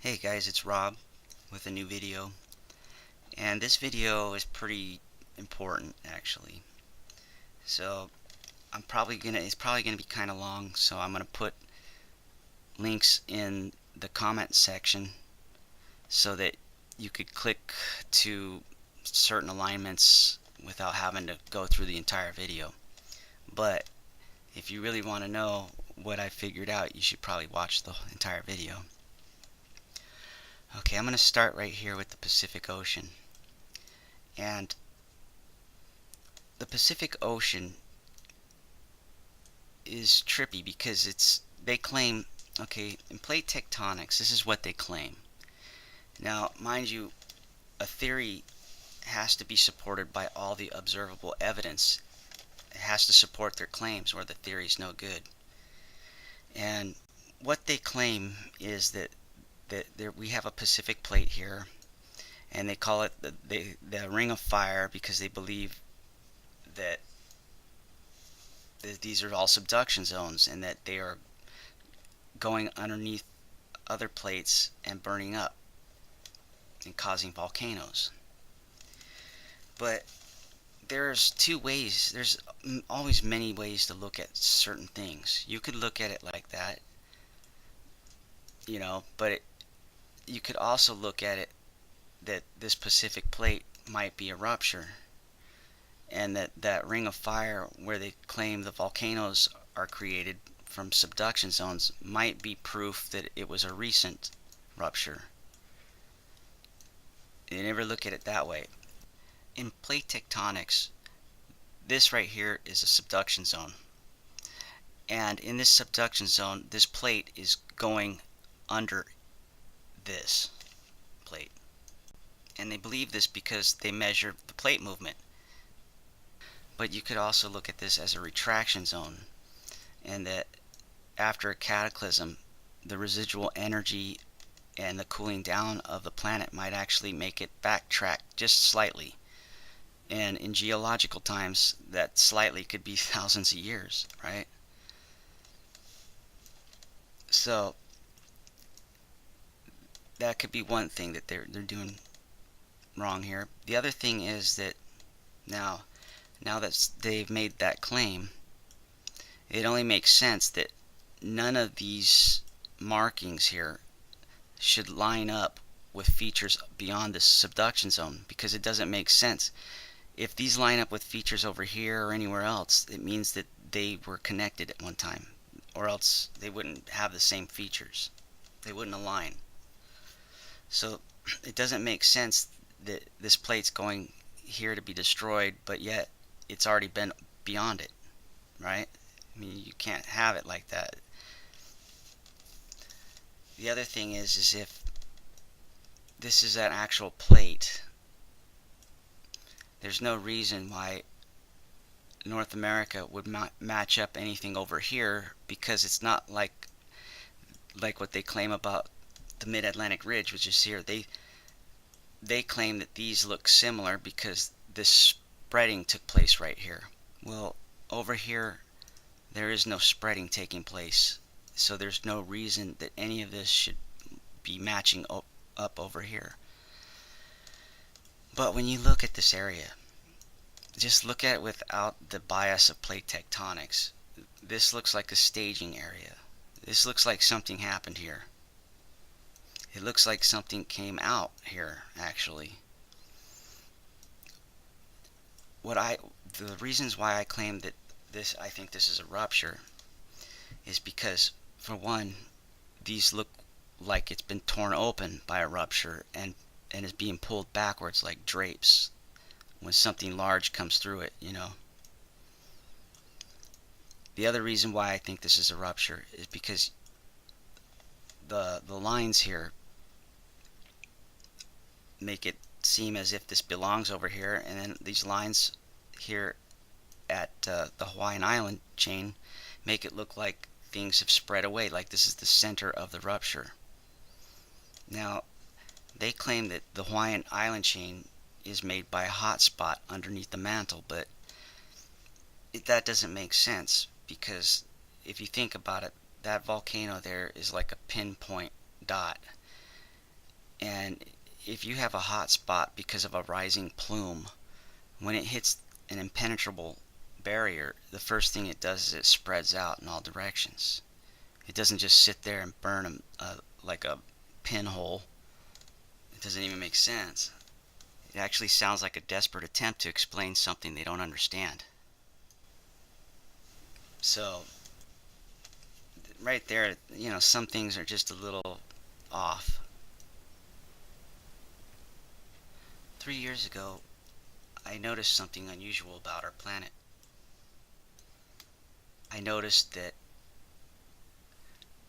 Hey guys, it's Rob with a new video, and this video is pretty important actually. So it's probably gonna be kind of long, so I'm gonna put links in the comment section so that you could click to certain alignments without having to go through the entire video. But if you really want to know what I figured out, you should probably watch the entire video. Okay, I'm gonna start right here with the Pacific Ocean. And the Pacific Ocean is trippy because they claim, okay, in plate tectonics, this is what they claim. Now, mind you, a theory has to be supported by all the observable evidence. It has to support their claims or the theory is no good. And what they claim is that we have a Pacific plate here, and they call it the ring of fire because they believe that these are all subduction zones and that they are going underneath other plates and burning up and causing volcanoes. But there's always many ways to look at certain things. You could look at it like that, but you could also look at it that this Pacific plate might be a rupture, and that ring of fire where they claim the volcanoes are created from subduction zones might be proof that it was a recent rupture. You never look at it that way. In plate tectonics, this right here is a subduction zone. And in this subduction zone, this plate is going under this plate. And they believe this because they measure the plate movement. But you could also look at this as a retraction zone, and that after a cataclysm, the residual energy and the cooling down of the planet might actually make it backtrack just slightly. And in geological times, that slightly could be thousands of years, right? So that could be one thing that they're doing wrong here. The other thing is that now that they've made that claim, it only makes sense that none of these markings here should line up with features beyond the subduction zone, because it doesn't make sense. If these line up with features over here or anywhere else, it means that they were connected at one time, or else they wouldn't have the same features. They wouldn't align. So it doesn't make sense that this plate's going here to be destroyed, but yet it's already been beyond it, right? I mean, you can't have it like that. The other thing is if this is an actual plate, there's no reason why North America would match up anything over here, because it's not like what they claim about the Mid-Atlantic Ridge, which is here. They claim that these look similar because this spreading took place right here. Well, over here there is no spreading taking place, so there's no reason that any of this should be matching up over here. But when you look at this area, just look at it without the bias of plate tectonics. This looks like a staging area. This looks like something happened here. It looks like something came out here, actually. The reasons why I claim that I think this is a rupture is because, for one, these look like it's been torn open by a rupture and is being pulled backwards like drapes when something large comes through it, The other reason why I think this is a rupture is because the lines here make it seem as if this belongs over here, and then these lines here at the Hawaiian island chain make it look like things have spread away, like this is the center of the rupture. Now, they claim that the Hawaiian island chain is made by a hot spot underneath the mantle, but that doesn't make sense, because if you think about it, that volcano there is like a pinpoint dot, And if you have a hot spot because of a rising plume, when it hits an impenetrable barrier, the first thing it does is it spreads out in all directions. It doesn't just sit there and burn like a pinhole. It doesn't even make sense. It actually sounds like a desperate attempt to explain something they don't understand. So, right there, some things are just a little off. 3 years ago, I noticed something unusual about our planet. I noticed that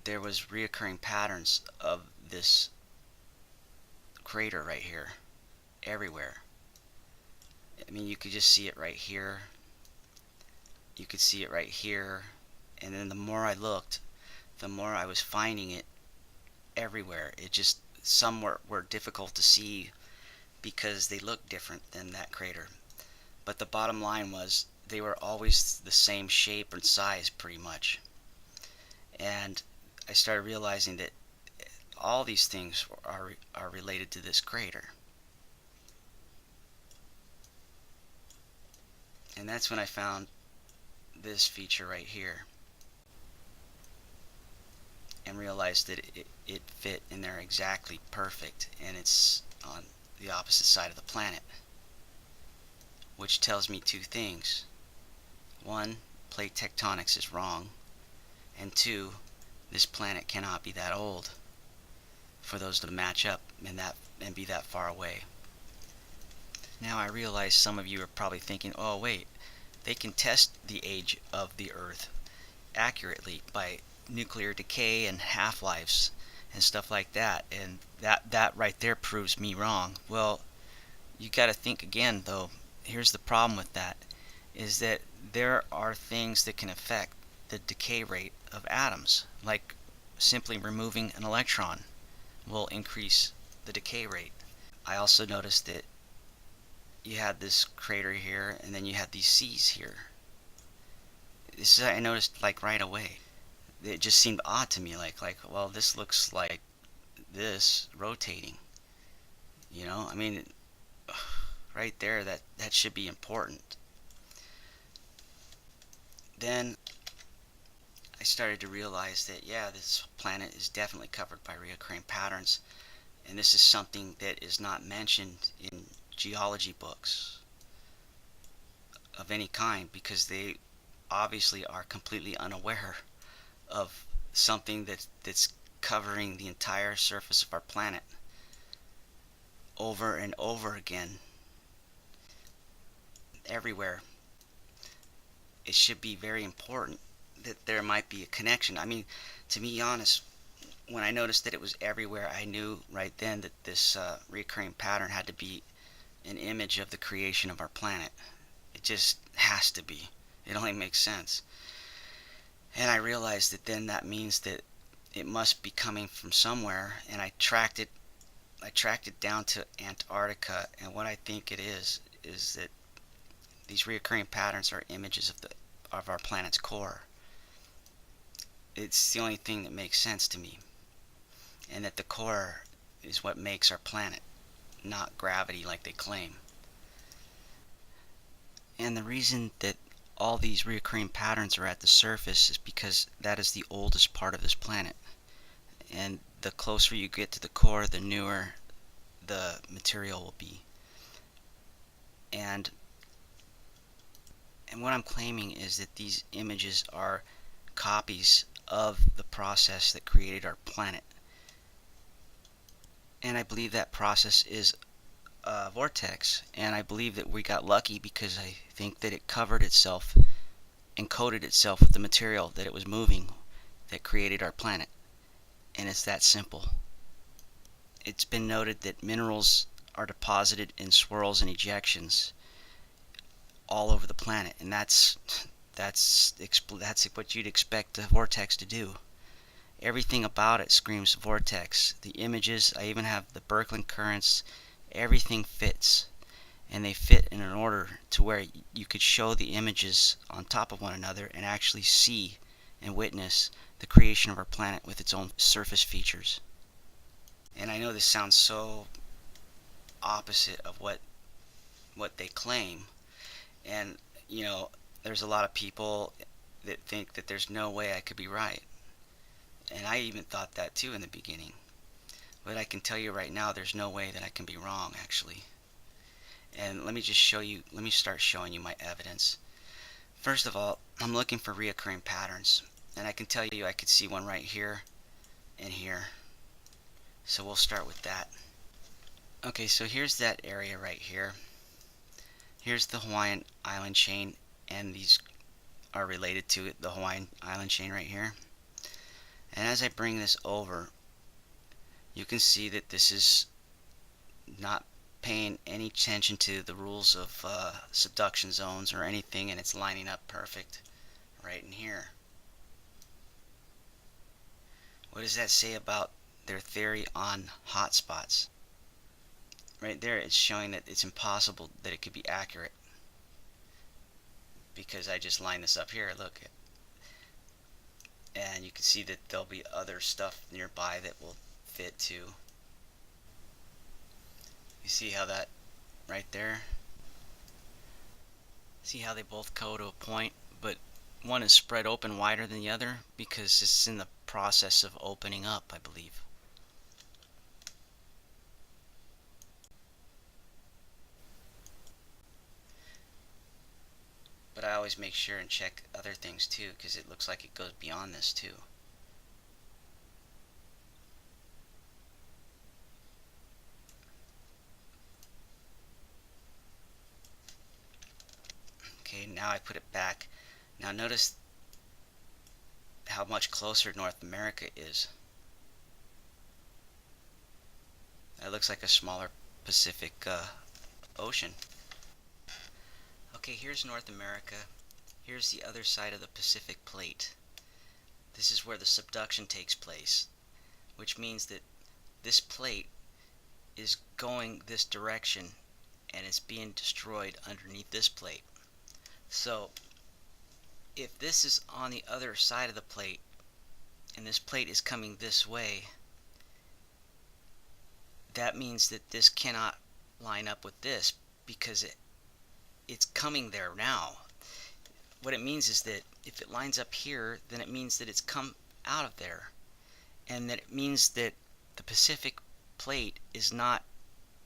there was reoccurring patterns of this crater right here, everywhere. I mean, you could just see it right here. You could see it right here. And then the more I looked, the more I was finding it everywhere. It just, some were difficult to see because they looked different than that crater. But the bottom line was they were always the same shape and size pretty much. And I started realizing that all these things are related to this crater. And that's when I found this feature right here and realized that it fit in there exactly perfect, and it's on the opposite side of the planet, which tells me two things. One, plate tectonics is wrong, and two, this planet cannot be that old for those to match up and be that far away. Now I realize some of you are probably thinking, oh wait, they can test the age of the Earth accurately by nuclear decay and half-lives and stuff like that, and that right there proves me wrong. Well, you got to think again though. Here's the problem with that, is that there are things that can affect the decay rate of atoms, like simply removing an electron will increase the decay rate. I also noticed that you had this crater here, and then you had these seas here. This I noticed like right away. It just seemed odd to me, like well, this looks like this rotating. I mean, right there, that should be important. Then I started to realize that yeah, this planet is definitely covered by recurring patterns, and this is something that is not mentioned in geology books of any kind, because they obviously are completely unaware of something that's covering the entire surface of our planet over and over again, everywhere. It should be very important that there might be a connection. I mean, to be honest, when I noticed that it was everywhere, I knew right then that this recurring pattern had to be an image of the creation of our planet. It just has to be. It only makes sense. And I realized that then that means that it must be coming from somewhere, and I tracked it down to Antarctica, and what I think it is that these recurring patterns are images of our planet's core. It's the only thing that makes sense to me, and that the core is what makes our planet, not gravity like they claim. And the reason that all these recurring patterns are at the surface is because that is the oldest part of this planet, and the closer you get to the core, the newer the material will be. And what I'm claiming is that these images are copies of the process that created our planet. And I believe that process is a vortex, and I believe that we got lucky because I think that it covered itself and coated itself with the material that it was moving that created our planet. And it's that simple. It's been noted that minerals are deposited in swirls and ejections all over the planet, and that's what you'd expect a vortex to do. Everything about it screams vortex. The images, I even have the Birkeland currents, everything fits, and they fit in an order to where you could show the images on top of one another and actually see and witness the creation of our planet with its own surface features. And I know this sounds so opposite of what they claim. And you know, there's a lot of people that think that there's no way I could be right. And I even thought that too in the beginning. But I can tell you right now, there's no way that I can be wrong, actually. And let me just show you, let me start showing you my evidence. First of all, I'm looking for reoccurring patterns. And I can tell you I could see one right here and here. So we'll start with that. Okay, so here's that area right here. Here's the Hawaiian island chain, and these are related to it, the Hawaiian island chain right here. And as I bring this over, you can see that this is not paying any attention to the rules of subduction zones or anything, and it's lining up perfect right in here. What does that say about their theory on hotspots? Right there, it's showing that it's impossible that it could be accurate, because I just line this up here, look, and you can see that there'll be other stuff nearby that will fit too. You see how that right there, see how they both go to a point, but one is spread open wider than the other because it's in the process of opening up, I believe. But I always make sure and check other things too, because it looks like it goes beyond this too. Okay, now I put it back. Now notice how much closer North America is. That looks like a smaller Pacific Ocean. Okay, here's North America. Here's the other side of the Pacific Plate. This is where the subduction takes place, which means that this plate is going this direction and it's being destroyed underneath this plate. So if this is on the other side of the plate and this plate is coming this way, that means that this cannot line up with this because it's coming there now. What it means is that if it lines up here, then it means that it's come out of there, and that it means that the Pacific Plate is not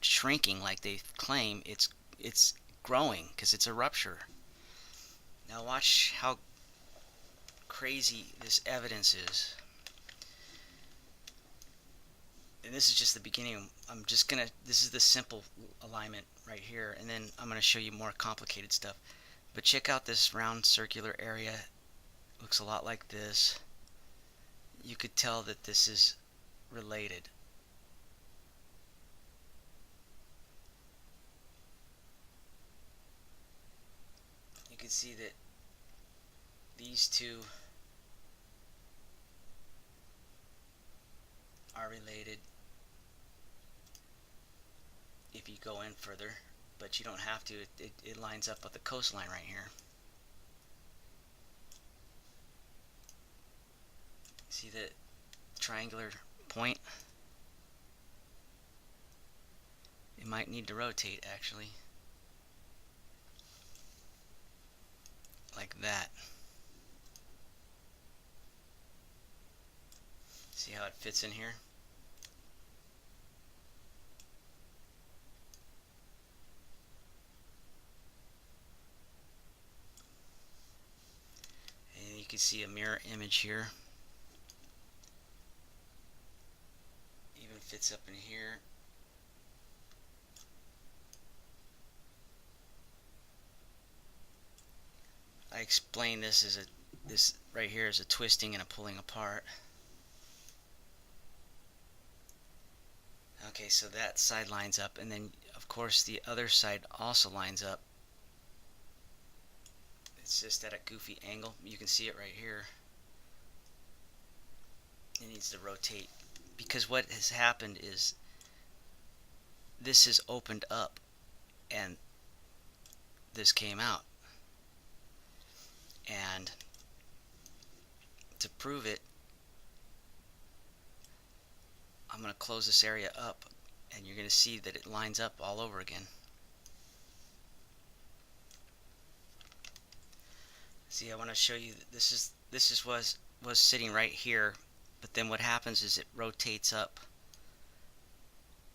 shrinking like they claim. It's growing because it's a rupture. Now watch how crazy this evidence is. And this is just the beginning. This is the simple alignment right here, and then I'm gonna show you more complicated stuff. But check out this round circular area. Looks a lot like this. You could tell that this is related. You can see that these two are related if you go in further, but you don't have to. It lines up with the coastline right here. See the triangular point? It might need to rotate actually, like that. See how it fits in here? And you can see a mirror image here. Even fits up in here. I explain this as this right here is a twisting and a pulling apart. Okay, so that side lines up, and then of course the other side also lines up. It's just at a goofy angle. You can see it right here. It needs to rotate because what has happened is this has opened up and this came out. And to prove it, I'm going to close this area up, and you're going to see that it lines up all over again. See, I want to show you that was sitting right here, but then what happens is it rotates up,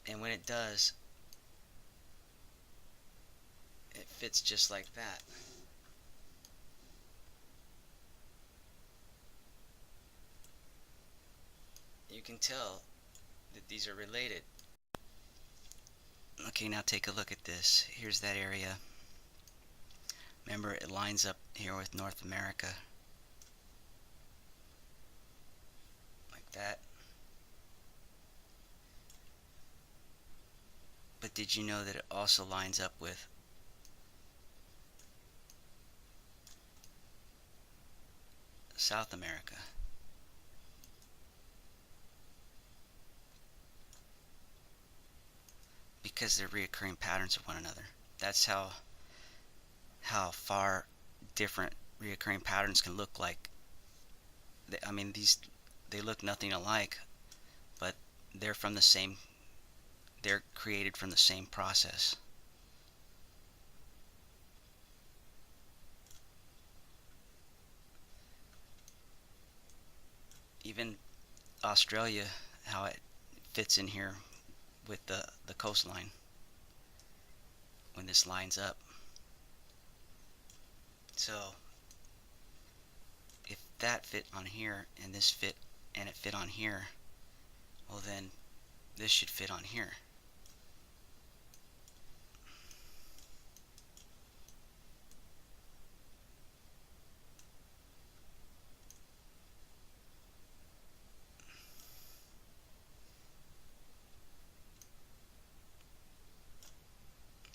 and when it does, it fits just like that. You can tell that these are related. Okay, now take a look at this. Here's that area. Remember, it lines up here with North America. Like that. But did you know that it also lines up with South America? Because they're reoccurring patterns of one another. That's how far different reoccurring patterns can look like. I mean, they look nothing alike, but they're created from the same process. Even Australia, how it fits in here with the coastline when this lines up. So if that fit on here and this fit and it fit on here, well then this should fit on here.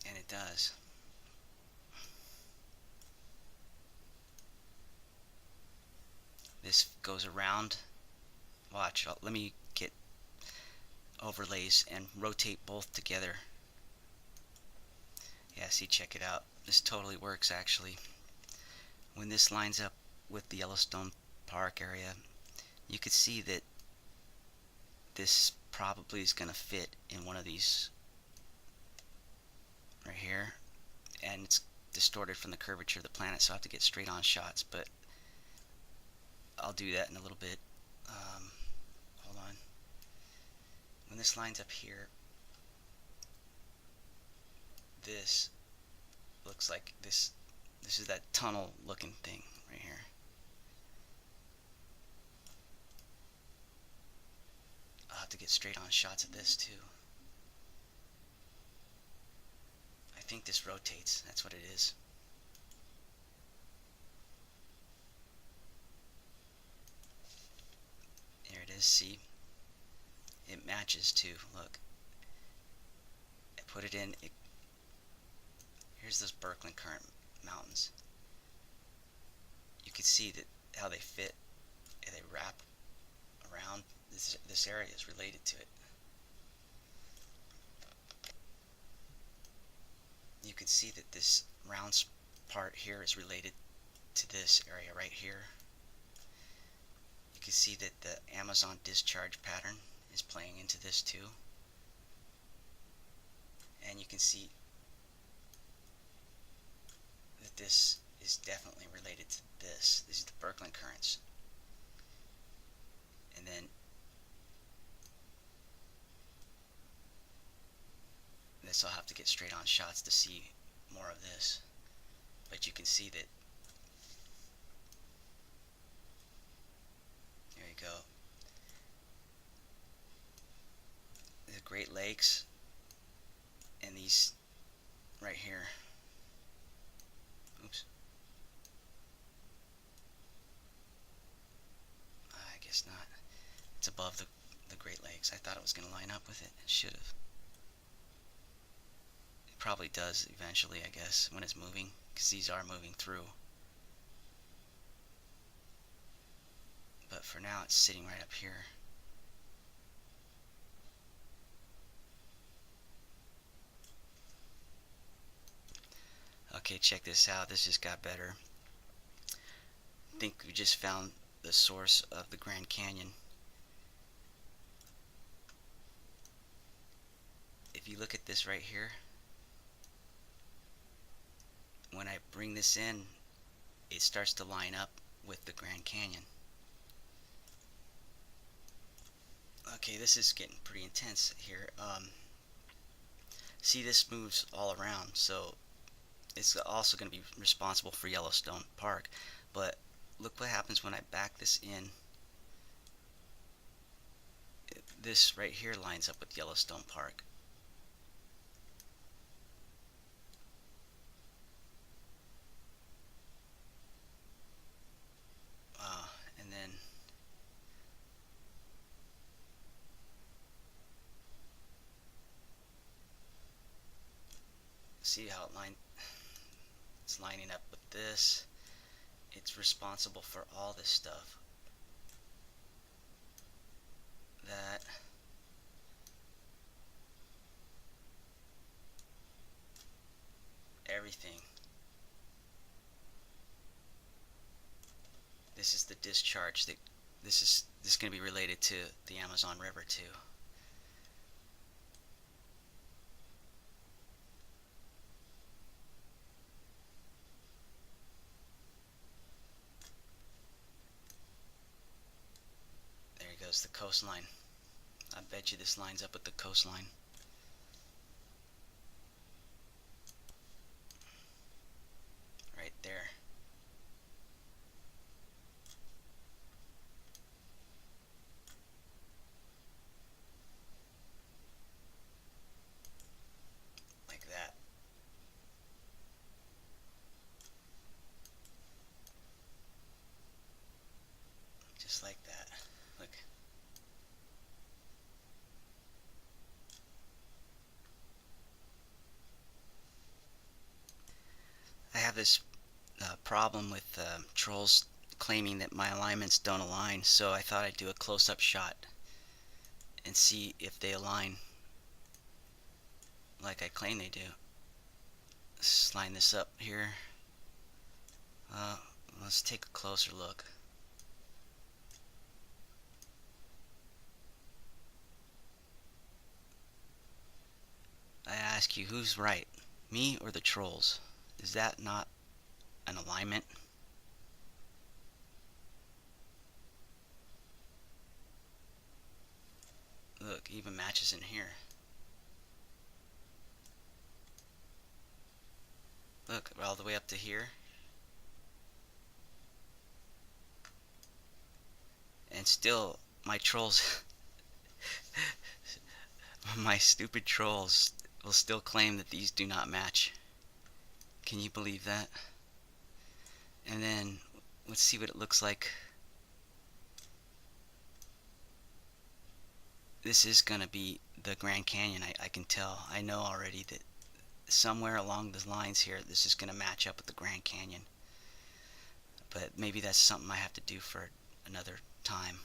And it does. This goes around. Watch, let me get overlays and rotate both together. Yeah, see, check it out. This totally works actually. When this lines up with the Yellowstone Park area, you could see that this probably is going to fit in one of these right here, and it's distorted from the curvature of the planet, so I have to get straight on shots, but I'll do that in a little bit. Hold on. When this lines up here, this looks like this is that tunnel looking thing right here. I'll have to get straight on shots of this too. I think this rotates, that's what it is. There it is, see? It matches too, look. I put it in, here's those Birkeland Current mountains. You can see that how they fit and they wrap around. This area is related to it. You can see that this round part here is related to this area right here. You can see that the Amazon discharge pattern is playing into this too. And you can see that this is definitely related to this. This is the Birkeland currents. And then this I'll have to get straight on shots to see more of this. But you can see that there you go. The Great Lakes and these right here. Oops. I guess not. It's above the Great Lakes. I thought it was going to line up with it. It should have. It probably does eventually, I guess, when it's moving, because these are moving through. But for now, it's sitting right up here. Okay, check this out. This just got better. I think we just found the source of the Grand Canyon. this right here, when I bring this in, it starts to line up with the Grand Canyon. Okay, this is getting pretty intense here. See, this moves all around, so it's also going to be responsible for Yellowstone Park. But look what happens when I back this in. This right here lines up with Yellowstone Park. And then see how it's lining up with this. It's responsible for all this stuff. That. Everything. This is the discharge that this is going to be related to the Amazon River too. There goes the coastline. I bet you this lines up with the coastline. Right there. Like that. Just like that. Look. I have this problem with trolls claiming that my alignments don't align, so I thought I'd do a close-up shot and see if they align like I claim they do. Let's line this up here. Let's take a closer look. I ask you, who's right? Me or the trolls? Is that not an alignment? Look, even matches in here. Look, all the way up to here. And still, my trolls, my stupid trolls will still claim that these do not match. Can you believe that? And then, let's see what it looks like. This is gonna be the Grand Canyon, I can tell. I know already that somewhere along the lines here, this is gonna match up with the Grand Canyon. But maybe that's something I have to do for another time.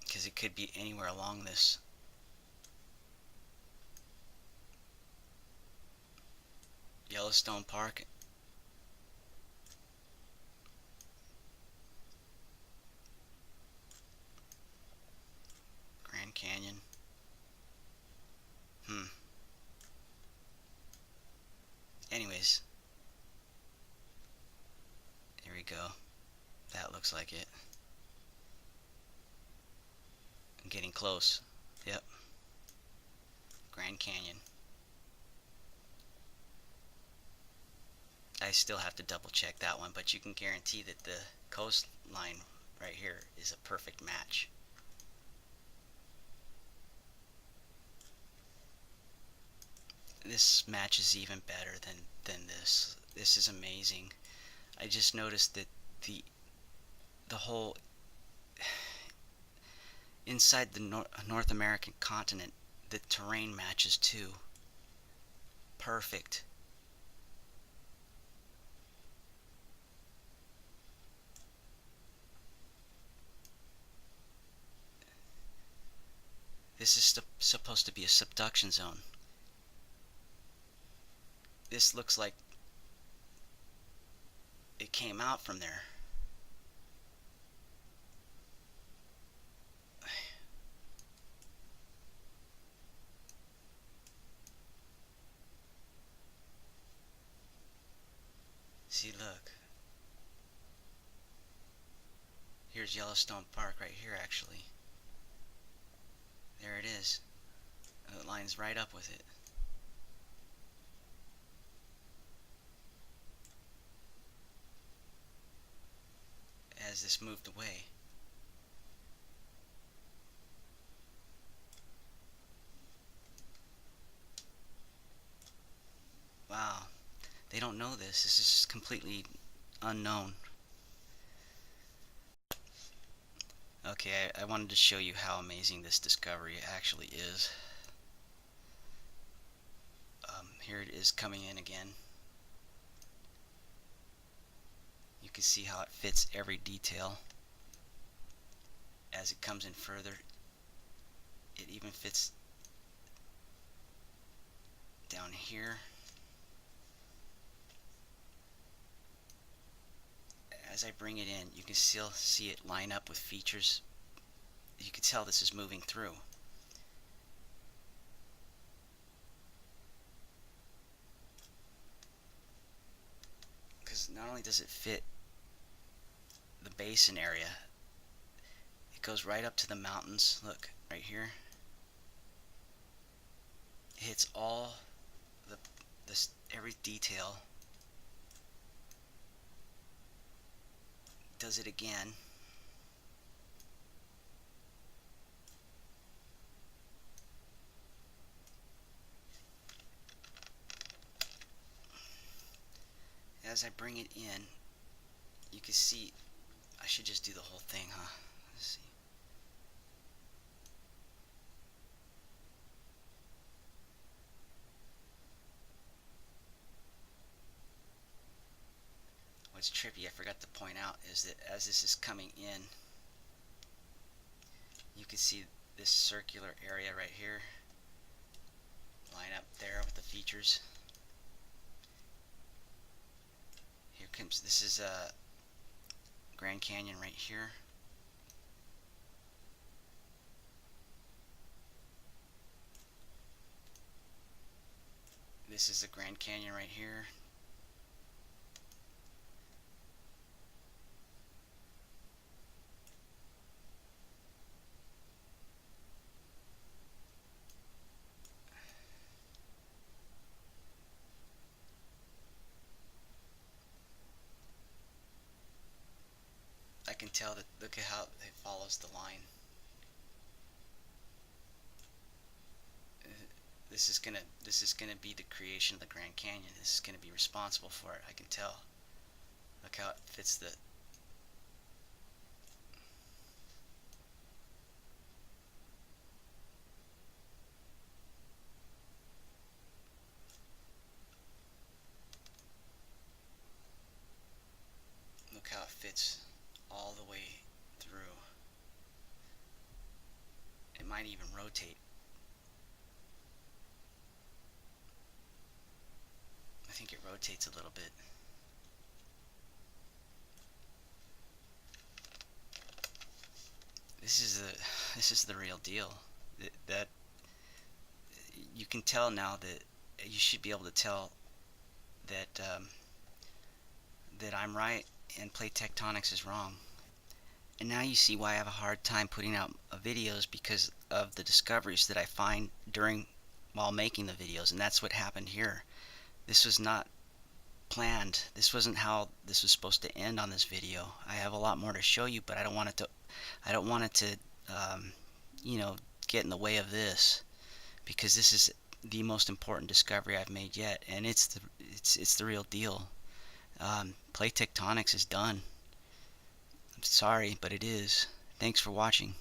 Because it could be anywhere along this. Yellowstone Park. Grand Canyon. Anyways. Here we go. That looks like it. I'm getting close. Yep. Grand Canyon. I still have to double check that one, but you can guarantee that the coastline right here is a perfect match. This matches even better than this. This is amazing. I just noticed that the whole inside the North American continent, the terrain matches too. Perfect. This is supposed to be a subduction zone. This looks like it came out from there. See, look. Here's Yellowstone Park right here, actually. There it is. It lines right up with it. As this moved away. Wow. They don't know this. This is completely unknown. Okay, I wanted to show you how amazing this discovery actually is. Here it is coming in again. You can see how it fits every detail. As it comes in further, it even fits down here. As I bring it in, you can still see it line up with features. You can tell this is moving through. Because not only does it fit the basin area, it goes right up to the mountains. Look, right here. It hits all every detail. Does it again. As I bring it in, you can see, I should just do the whole thing, huh? Let's see. What's trippy, I forgot to point out, is that as this is coming in, you can see this circular area right here line up there with the features. Here comes, this is Grand Canyon right here. This is the Grand Canyon right here. I can tell that, look at how it follows the line. This is gonna be the creation of the Grand Canyon. This is gonna be responsible for it. I can tell. Look how it fits the. Look how it fits all the way through. It might even rotate. I think it rotates a little bit. This is the real deal. That you can tell now, that you should be able to tell that that I'm right and plate tectonics is wrong. And now you see why I have a hard time putting out videos, because of the discoveries that I find while making the videos. And that's what happened here. This was not planned. This wasn't how this was supposed to end on this video. I have a lot more to show you, but I don't want it to you know, get in the way of this, because this is the most important discovery I've made yet, and it's the real deal. Plate tectonics is done. I'm sorry, but it is. Thanks for watching.